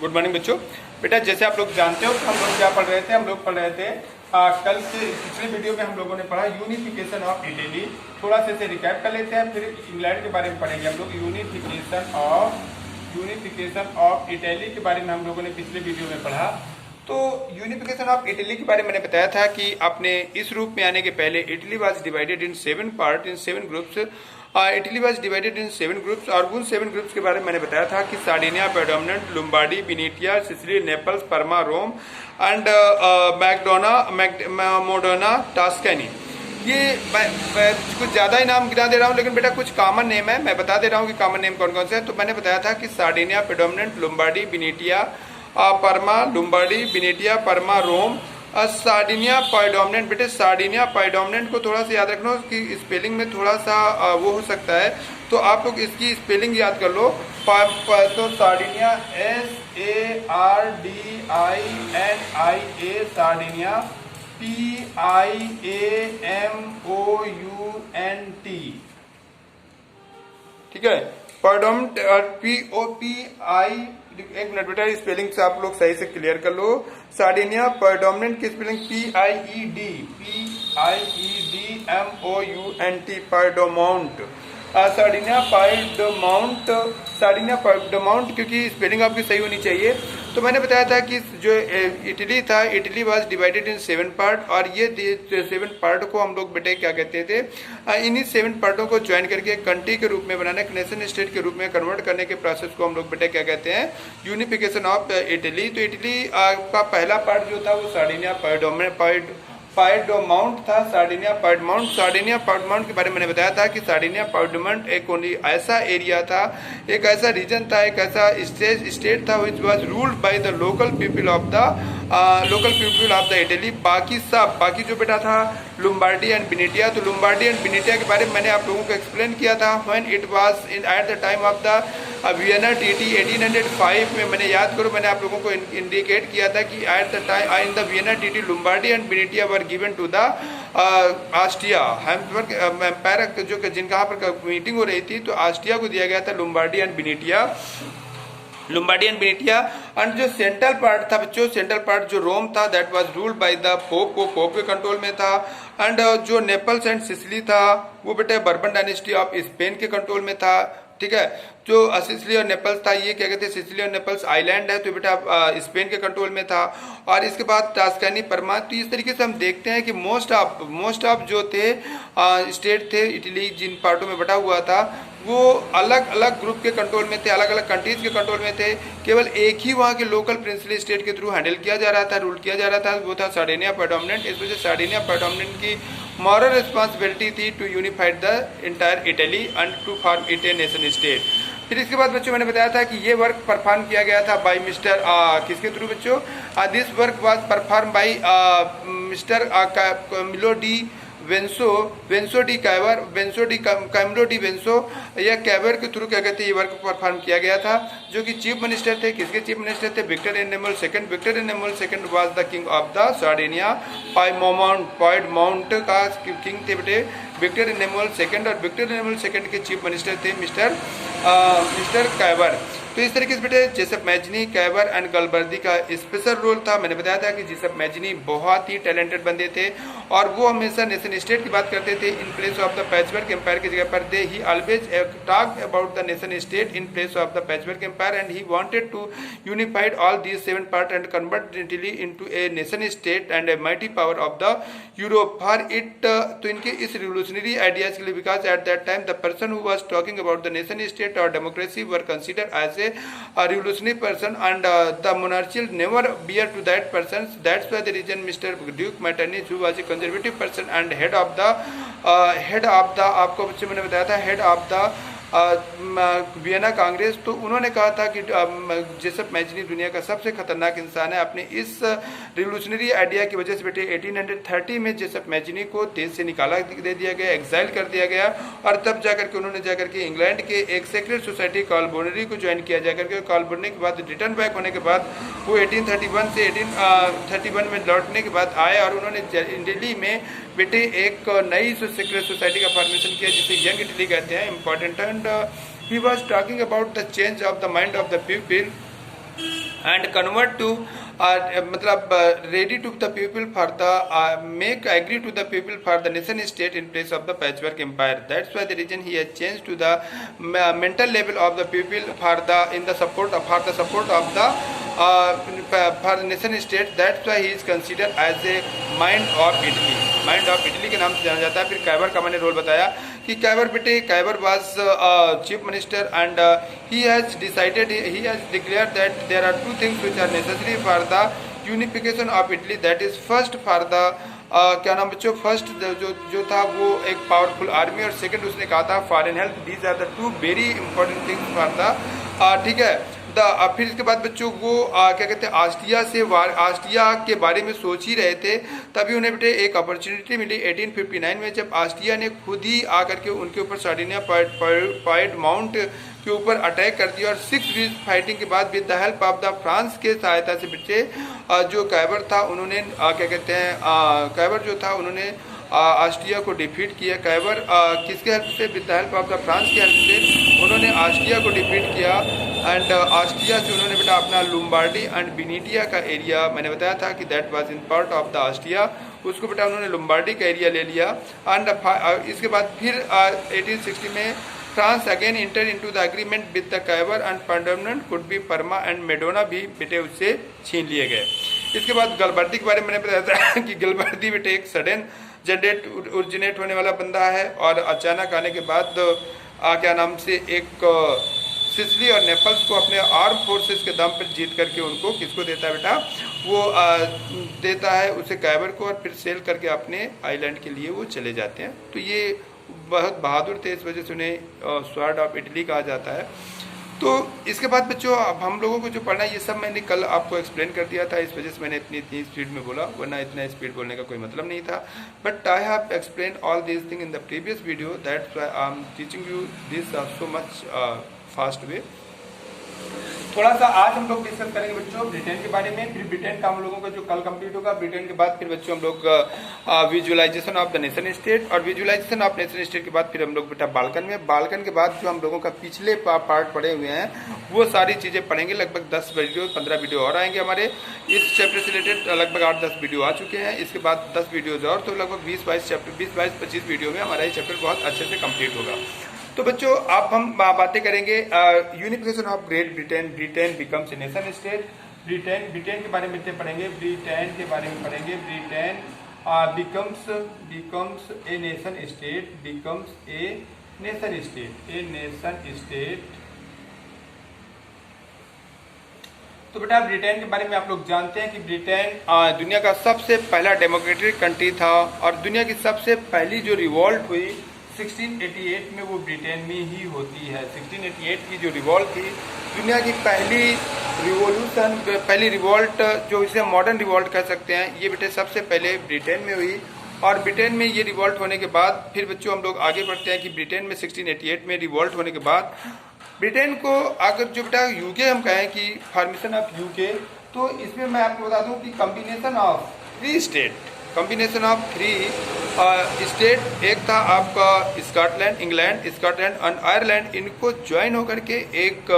Good morning बच्चों। बेटा जैसे आप लोग जानते हो कि हम लोग क्या पढ़ रहे थे, हम लोग पढ़ रहे थे कल से पिछले वीडियो में हम लोगों ने पढ़ा यूनिफिकेशन ऑफ इटली। थोड़ा सा इसे रिकैप कर लेते हैं, फिर इंग्लैंड के बारे में पढ़ेंगे हम लोग। यूनिफिकेशन ऑफ इटली के बारे में हम लोगों ने पिछले वीडियो में पढ़ा। तो यूनिफिकेशन ऑफ इटली के बारे में मैंने बताया था कि आपने इस रूप में आने के पहले Italy was divided in 7 part in 7 groups. Italy was divided in 7 groups और उन 7 ग्रुप्स के बारे में मैंने बताया था कि Sardinia, predominant, Lombardy, Venetia, Sicily, Naples, Parma, Rome and Modena, Tuscany. ये कुछ ज्यादा ही नाम गिना दे रहा हूँ, लेकिन बेटा कुछ कॉमन नेम है, मैं बता दे रहा हूँ कि कॉमन नेम कौन कौन से है। तो मैंने बताया था कि सार्डिनिया, प्रेडोमिनेंट, लुम्बार्डी, वेनेटिया, परमा, लुम्बार्डी, वेनेटिया, परमा, रोम, सार्डिनिया पाइडोमिनेंट। बेटे सार्डिनिया पाइडोमिनेंट को थोड़ा सा याद रखना कि स्पेलिंग में थोड़ा सा वो हो सकता है, तो आप लोग इसकी स्पेलिंग याद कर लो। तो सार्डिनिया SARDINIA, सार्डिनिया PIAMOUNT, ठीक है। पाइडोमिनेंट और POPI, एक मिनट बेटा स्पेलिंग से आप लोग सही से क्लियर कर लो। सार्डिनिया पाइडोमिनेंट की स्पेलिंग PIEDMOUNT, पाइडोमाउंट। सार्डिनिया पाइडोमाउंट, क्योंकि स्पेलिंग आपकी सही होनी चाहिए। तो मैंने बताया था कि जो इटली था, Italy was divided in 7 part, और ये 7 पार्ट को हम लोग बेटे क्या कहते थे, इन्हीं 7 पार्टों को ज्वाइन करके एक कंट्री के रूप में बनाने, एक नेशन स्टेट के रूप में कन्वर्ट करने के प्रोसेस को हम लोग बेटे क्या कहते हैं, यूनिफिकेशन ऑफ इटली। तो इटली का पहला पार्ट जो था वो सार्डिनिया पाइडोमाउंट था। सार्डिनिया पाइडोमाउंट के बारे में मैंने बताया था कि सार्डिनिया पाइडोमाउंट एक ऐसा एरिया था, एक ऐसा रीजन था, एक ऐसा स्टेट था which was ruled by the local people of the Italy. बाकी जो बेटा था लुम्बार्डी एंड वेनेटिया। तो लुम्बार्डी एंड वेनेटिया के बारे में मैंने आप लोगों को एक्सप्लेन किया था when it was at the time of the Vienna treaty 1805 में। मैंने याद करो, मैंने आप लोगों को इंडिकेट किया था कि at the time in the Vienna treaty Lombardy and Venetia were given to the Austria Habsburg empire, जो जिनका यहाँ पर मीटिंग हो रही थी, तो ऑस्ट्रिया को दिया गया था लुम्बार्डी एंड वेनेटिया। एंड जो सेंट्रल पार्ट था बच्चों, सेंट्रल पार्ट जो रोम था, that was ruled by the pope, वो पोप के कंट्रोल में था। एंड जो नेपल्स एंड सिसिली था वो बेटे बर्बन डायनेस्टी ऑफ स्पेन के कंट्रोल में था, ठीक है। जो सिसिली और नेपल्स था, ये क्या कहते हैं, सिसिली और नेपल्स आइलैंड है, तो बेटा स्पेन के कंट्रोल में था। और इसके बाद टस्कैनी, परमा। तो इस तरीके से हम देखते हैं कि मोस्ट ऑफ जो थे स्टेट थे इटली, जिन पार्टों में बटा हुआ था, वो अलग अलग ग्रुप के कंट्रोल में थे, अलग अलग कंट्रीज के कंट्रोल में थे। केवल एक ही वहाँ के लोकल प्रिंसली स्टेट के थ्रू हैंडल किया जा रहा था, रूल किया जा रहा था, वो था सार्डिनिया पाइडोमिनेंट। इस वजह से सार्डिनिया पाइडोमिनेंट की मॉरल रिस्पॉन्सिबिलिटी थी to unified the entire Italy and to form it a nation state. फिर इसके बाद बच्चों मैंने बताया था कि ये वर्क परफॉर्म किया गया था बाय मिस्टर किसके थ्रू बच्चों, this work was perform by mister Camillo di Benso या कैवर के थ्रू क्या कहते हैं, ये वर्क परफॉर्म किया गया था, जो कि चीफ मिनिस्टर थे। किसके चीफ मिनिस्टर थे? Victor Emmanuel second was the king of the Sardinia Piedmont का किंग थे बेटे विक्टर एनिमल सेकंड, और विक्टर एनिमल सेकंड के चीफ मिनिस्टर थे मिस्टर कैवर। तो इस तरीके से बेटे Giuseppe Mazzini, Cavour and Garibaldi का स्पेशल रोल था। मैंने बताया था कि जेसप मैजनी बहुत ही टैलेंटेड बंदे थे, और वो हमेशा नेशन स्टेट की बात करते थे in place of the patchwork empire की जगह पर। They he always talked about the nation state in place of the patchwork empire, and he wanted to unified all these 7 part and convert Italy into a nation state and a mighty power of the Europe for it. तो इनके इस revolutionary ideas के लिए, because at that time the person who was talking about the nation state और democracy were considered as a revolutionary person, and the monarchy never bear to that person. That's why the reason Mr. Duke Metternich, who was a conservative person and head of the आपको बच्चे मैंने बताया था head of the Vienna Congress, तो उन्होंने कहा था कि जेसप मैजनी दुनिया का सबसे खतरनाक इंसान है। अपने इस रिवोल्यूशनरी आइडिया की वजह से बेटे 1830 में जेसप मैजनी को देश से निकाला दे दिया गया, एक्साइल कर दिया गया, और तब जाकर के उन्होंने जाकर के इंग्लैंड के एक सेक्रेट सोसाइटी कॉलबोनरी को ज्वाइन किया, जाकर के कॉलबोनरी के बाद रिटर्न बैक होने के बाद वो 1831 से 1831 में लौटने के बाद आए, और उन्होंने दिल्ली में बेटे एक नई सीक्रेट सोसाइटी का फॉर्मेशन किया, जिसे यंग इटली कहते हैं, important. And he was talking about the change of the mind of the people and convert to मतलब ready to the people for the make agree to the people for the nation state in place of the patchwork empire. That's why the reason he has changed to the mental level of the people for the in the support of for the support of the for the nation state. That's why he is considered as a mind of Italy. Mind of Italy के नाम से जाना जाता है। फिर कैबर का मैंने role बताया कि कैबर बेटे कैबर was chief minister and he has decided he has declared that there are two things which are necessary for the unification of Italy. That is first for the क्या नाम बच्चों फर्स्ट जो था वो एक पावरफुल आर्मी और second उसने कहा था foreign help. These are the two very important things for the ठीक है फिर इसके बाद बच्चों वो क्या कहते हैं ऑस्ट्रिया के बारे में सोच ही रहे थे। तभी उन्हें बेटे एक अपॉर्चुनिटी मिली 1859 में जब ऑस्ट्रिया ने खुद ही आकर के उनके ऊपर सार्डिनिया पॉइंट माउंट के ऊपर अटैक कर दिया और 6 वीक फाइटिंग के बाद with the help of the France के सहायता से बेटे जो कैबर था उन्होंने क्या कहते हैं कैबर जो था उन्होंने ऑस्ट्रिया को डिफीट किया। कैबर किसके हेल्प से with the help of the France के हेल्प से उन्होंने ऑस्ट्रिया को डिफीट किया एंड ऑस्ट्रिया से उन्होंने बेटा अपना लुम्बार्डी एंड बेनिटिया का एरिया मैंने बताया था कि that was in part of the Austria उसको बेटा उन्होंने लुम्बार्डी का एरिया ले लिया। एंड इसके बाद फिर 1860 में France again enter into the agreement with the Cavour and permanent could be Parma and Modena भी बेटे उससे छीन लिए गए। इसके बाद गलबर्दी के बारे में मैंने बताया था कि गलबर्दी बेटे एक सडन ओरिजिनेट होने वाला बंदा है और अचानक आने के बाद क्या नाम से एक सिसिली और नेपल्स को अपने आर्म फोर्सेस के दम पर जीत करके उनको किसको देता है बेटा वो देता है उसे कैबर को और फिर सेल करके अपने आइलैंड के लिए वो चले जाते हैं। तो ये बहुत बहादुर थे, इस वजह से उन्हें स्वॉर्ड ऑफ इटली कहा जाता है। तो इसके बाद बच्चों अब हम लोगों को जो पढ़ना है ये सब मैंने कल आपको एक्सप्लेन कर दिया था, इस वजह से मैंने इतनी स्पीड में बोला, वरना इतना स्पीड बोलने का कोई मतलब नहीं था। But I have explain all this thing in the previous video, that's why I am teaching you this so much fast way. थोड़ा सा आज हम लोग डिस्कस करेंगे बच्चों ब्रिटेन के बारे में, फिर ब्रिटेन का हम लोगों का जो कल कंप्लीट होगा। ब्रिटेन के बाद फिर बच्चों हम लोग visualisation of the nation state, और विजुअलाइजेशन ऑफ नेशन स्टेट के बाद फिर हम लोग बेटा बाल्कन में, बाल्कन के बाद जो हम लोगों का पिछले पार्ट पढ़े हुए हैं वो सारी चीजें पढ़ेंगे। लगभग 10 वीडियो 15 वीडियो और आएंगे हमारे इस चैप्टर से रिलेटेड, लगभग 8-10 वीडियो आ चुके हैं। इसके बाद 10 वीडियोज और, तो लगभग 20-22-25 वीडियो में हमारा ये चैप्टर बहुत अच्छे से कंप्लीट होगा। तो बच्चों अब हम बातें करेंगे unification of great Britain, Britain becomes a nation state. Britain के बारे में पढ़ेंगे, ब्रिटेन के बारे में पढ़ेंगे। Britain becomes a nation state, becomes a nation state, A nation state. तो बेटा ब्रिटेन के बारे में आप लोग जानते हैं कि ब्रिटेन दुनिया का सबसे पहला डेमोक्रेटिक कंट्री था और दुनिया की सबसे पहली जो रिवॉल्ट हुई 1688 में वो ब्रिटेन में ही होती है। 1688 की जो रिवॉल्ट थी, दुनिया की पहली रिवॉल्यूशन, पहली रिवॉल्ट जो इसे मॉडर्न रिवॉल्ट कह सकते हैं, ये बेटे सबसे पहले ब्रिटेन में हुई। और ब्रिटेन में ये रिवॉल्ट होने के बाद फिर बच्चों हम लोग आगे बढ़ते हैं कि ब्रिटेन में 1688 में रिवॉल्ट होने के बाद ब्रिटेन को अगर जो बेटा यूके हम कहें कि फॉर्मेशन ऑफ यूके, तो इसमें मैं आपको बता दूं कि combination of 3 state, combination of 3 state, एक था आपका स्कॉटलैंड, इंग्लैंड, स्कॉटलैंड और आयरलैंड, इनको ज्वाइन होकर के एक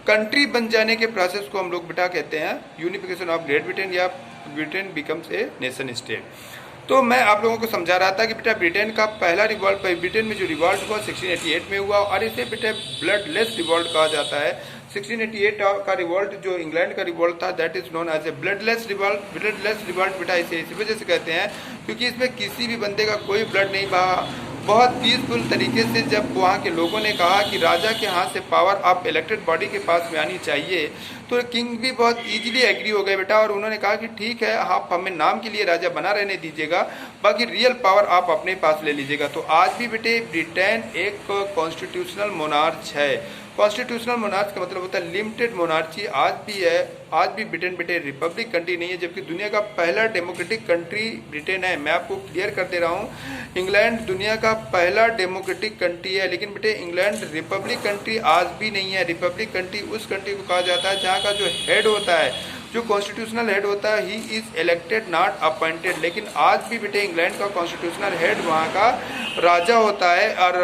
कंट्री बन जाने के प्रोसेस को हम लोग बेटा कहते हैं यूनिफिकेशन ऑफ ग्रेट ब्रिटेन या Britain becomes a nation state. तो मैं आप लोगों को समझा रहा था कि बेटा ब्रिटेन का पहला रिवॉल्ट, ब्रिटेन में जो रिवॉल्ट हुआ 1688 में हुआ और इसे बेटा ब्लडलेस रिवॉल्ट कहा जाता है। 1688 का रिवॉल्ट जो इंग्लैंड का रिवॉल्ट था that is known as a bloodless revolt. Bloodless revolt बेटा इसे इसी वजह से कहते हैं क्योंकि इसमें किसी भी बंदे का कोई ब्लड नहीं बहा। बहुत पीसफुल तरीके से जब वहाँ के लोगों ने कहा कि राजा के हाथ से पावर आप इलेक्टेड बॉडी के पास में आनी चाहिए, तो किंग भी बहुत इजीली एग्री हो गए बेटा, और उन्होंने कहा कि ठीक है आप हमें नाम के लिए राजा बना रहने दीजिएगा, बाकी रियल पावर आप अपने पास ले लीजिएगा। तो आज भी बेटे ब्रिटेन एक कॉन्स्टिट्यूशनल मोनार्च है। कॉन्स्टिट्यूशनल मोनार्च का मतलब होता है लिमिटेड मोनार्ची, आज भी है। आज भी ब्रिटेन बेटे रिपब्लिक कंट्री नहीं है, जबकि दुनिया का पहला डेमोक्रेटिक कंट्री ब्रिटेन है। मैं आपको क्लियर कर दे रहा हूँ, इंग्लैंड दुनिया का पहला डेमोक्रेटिक कंट्री है, लेकिन बेटे इंग्लैंड रिपब्लिक कंट्री आज भी नहीं है। रिपब्लिक कंट्री उस कंट्री को कहा जाता है जहाँ का जो हेड होता है जो कॉन्स्टिट्यूशनल हेड होता है he is elected not appointed. लेकिन आज भी बेटे इंग्लैंड का कॉन्स्टिट्यूशनल हेड वहाँ का राजा होता है और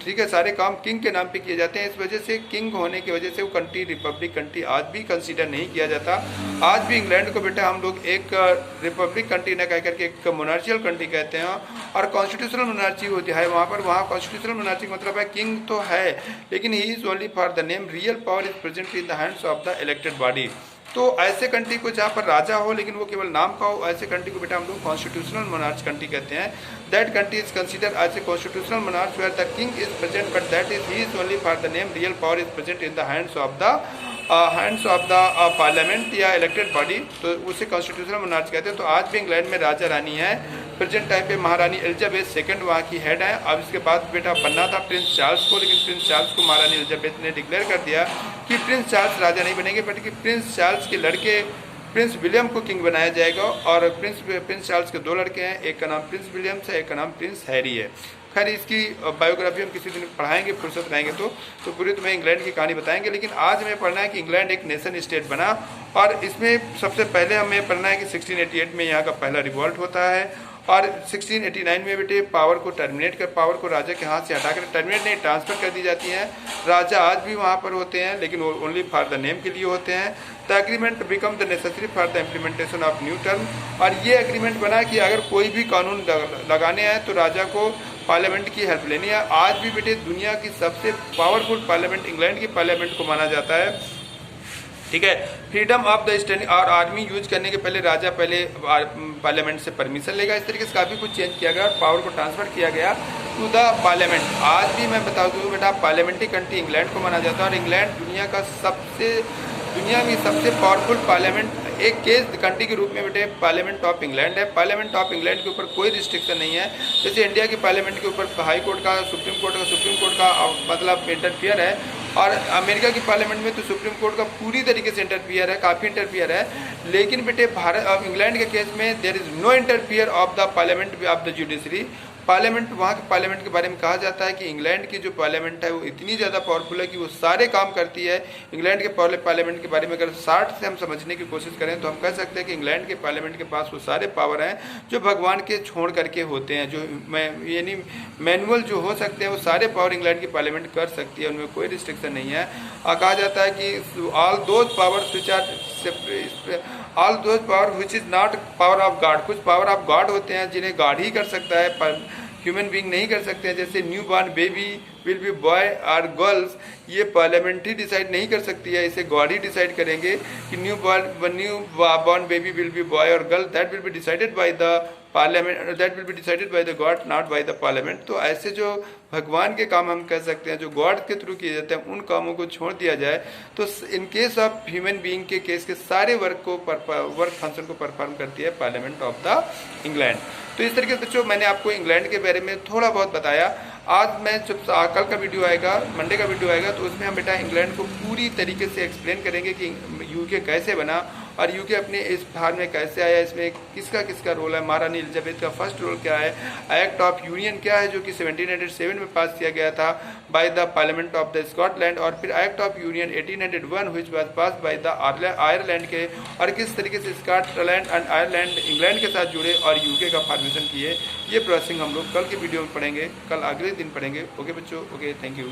ठीक है, सारे काम किंग के नाम पे किए जाते हैं। इस वजह से किंग होने की वजह से वो कंट्री रिपब्लिक कंट्री आज भी कंसीडर नहीं किया जाता। आज भी इंग्लैंड को बेटा हम लोग एक रिपब्लिक कंट्री न कह करके एक मोनार्चियल कंट्री कहते हैं। और कॉन्स्टिट्यूशनल मोनार्ची होती है वहाँ पर, वहाँ कॉन्स्टिट्यूशनल मोनार्ची मतलब है किंग तो है लेकिन ही is only for the name, real power is present in the hands of the elected body. तो ऐसे कंट्री को जहाँ पर राजा हो लेकिन वो केवल नाम का हो, ऐसे कंट्री को बेटा हम लोग कॉन्स्टिट्यूशनल मोनार्च कंट्री कहते हैं। That country is consider as a constitutional monarch where the king is present but that is he is only for the name, real power is present in the hands of the parliament या elected body, तो उसे constitutional monarch कहते हैं। तो आज भी England में राजा रानी है। प्रेजेंट टाइम पे महारानी एलिजाबेथ सेकंड वहाँ की हेड है। अब इसके बाद बेटा बनना था प्रिंस चार्ल्स को, लेकिन प्रिंस चार्ल्स को महारानी एलिजाबेथ ने डिक्लेयर कर दिया कि प्रिंस चार्ल्स राजा नहीं बनेंगे बल्कि प्रिंस चार्ल्स के लड़के प्रिंस विलियम को किंग बनाया जाएगा। और प्रिंस चार्ल्स के 2 लड़के हैं, एक का नाम प्रिंस विलियम्स है, एक का नाम प्रिंस हैरी है। खैर इसकी बायोग्राफी हम किसी दिन पढ़ाएंगे, फुर्सत रहेंगे तो पूरी तुम्हें इंग्लैंड की कहानी बताएंगे। लेकिन आज हमें पढ़ना है कि इंग्लैंड एक नेशन स्टेट बना और इसमें सबसे पहले हमें पढ़ना है कि 1688 में यहाँ का पहला रिवॉल्ट होता है और 1689 में बेटे पावर को पावर को राजा के हाथ से हटाकर टर्मिनेट नहीं ट्रांसफर कर दी जाती है। राजा आज भी वहाँ पर होते हैं लेकिन वो ओनली फॉर द नेम के लिए होते हैं। The agreement become the necessary for the implementation of new term. और ये एग्रीमेंट बना कि अगर कोई भी कानून लगाने हैं तो राजा को पार्लियामेंट की हेल्प लेनी है। आज भी बेटे दुनिया की सबसे पावरफुल पार्लियामेंट इंग्लैंड की पार्लियामेंट को माना जाता है। ठीक है, फ्रीडम ऑफ द स्टैंडिंग और आर्मी यूज करने के पहले राजा पहले पार्लियामेंट से परमिशन लेगा। इस तरीके से काफ़ी कुछ चेंज किया गया और पावर को ट्रांसफर किया गया टू द पार्लियामेंट। आज भी मैं बता दूँ बेटा पार्लियामेंट्री कंट्री इंग्लैंड को माना जाता है और इंग्लैंड दुनिया में सबसे पावरफुल पार्लियामेंट एक केस कंट्री के रूप में बेटे पार्लियामेंट ऑफ इंग्लैंड है। पार्लियामेंट ऑफ इंग्लैंड के ऊपर कोई रिस्ट्रिक्शन नहीं है। जैसे इंडिया की पार्लियामेंट के ऊपर हाई कोर्ट का सुप्रीम कोर्ट का मतलब इंटरफियर है और अमेरिका की पार्लियामेंट में तो सुप्रीम कोर्ट का पूरी तरीके से इंटरफियर है, काफ़ी इंटरफियर है। लेकिन बेटे इंग्लैंड के केस में there is no interfere of the parliament of the judiciary. Parliament वहाँ के पार्लियामेंट के बारे में कहा जाता है कि इंग्लैंड की जो पार्लियामेंट है वो इतनी ज़्यादा पावरफुल है कि वो सारे काम करती है। इंग्लैंड के पार्लियामेंट के बारे में अगर 60 से हम समझने की कोशिश करें तो हम कह सकते हैं कि इंग्लैंड के पार्लियामेंट के पास वो सारे पावर हैं जो भगवान के छोड़ करके होते हैं, जो यानी मैनुअल जो हो सकते हैं वो सारे पावर इंग्लैंड की पार्लियामेंट कर सकती है, उनमें कोई रिस्ट्रिक्शन नहीं है। कहा जाता है कि all those power which is not power of God. कुछ पावर ऑफ गॉड होते हैं जिन्हें गॉड ही कर सकता है, ह्यूमन बीइंग नहीं कर सकते हैं। जैसे new born baby will be boy और गर्ल्स, ये पार्लियामेंट ही डिसाइड नहीं कर सकती है, इसे गॉड ही डिसाइड करेंगे कि new born baby will be boy और girl, that will be decided by the parliament, that will be decided by the God not by the parliament. तो ऐसे जो भगवान के काम हम कह सकते हैं जो गॉड के थ्रू किए जाते हैं उन कामों को छोड़ दिया जाए तो in case of human being के केस के सारे वर्क फंक्शन को परफॉर्म करती है पार्लियामेंट ऑफ द इंग्लैंड। तो इस तरीके से बच्चों मैंने आपको इंग्लैंड के बारे में थोड़ा बहुत बताया। आज मैं जब कल का वीडियो आएगा, मंडे का वीडियो आएगा, तो उसमें हम बेटा इंग्लैंड को पूरी तरीके से एक्सप्लेन करेंगे कि यूके कैसे बना और यूके अपने इस भार में कैसे आया, इसमें किसका रोल है, महारानी एलिजाबेथ का फर्स्ट रोल क्या है, एक्ट ऑफ यूनियन क्या है जो कि 1707 में पास किया गया था bye the parliament of the Scotland, और फिर act of union 1801 which was pass by the Ireland के, और किस तरीके से स्कॉटलैंड एंड आयरलैंड इंग्लैंड के साथ जुड़े और यूके का फॉर्मेशन किए। ये प्रोसेसिंग हम लोग कल के वीडियो में पढ़ेंगे, कल अगले दिन पढ़ेंगे। ओके बच्चों, ओके, थैंक यू।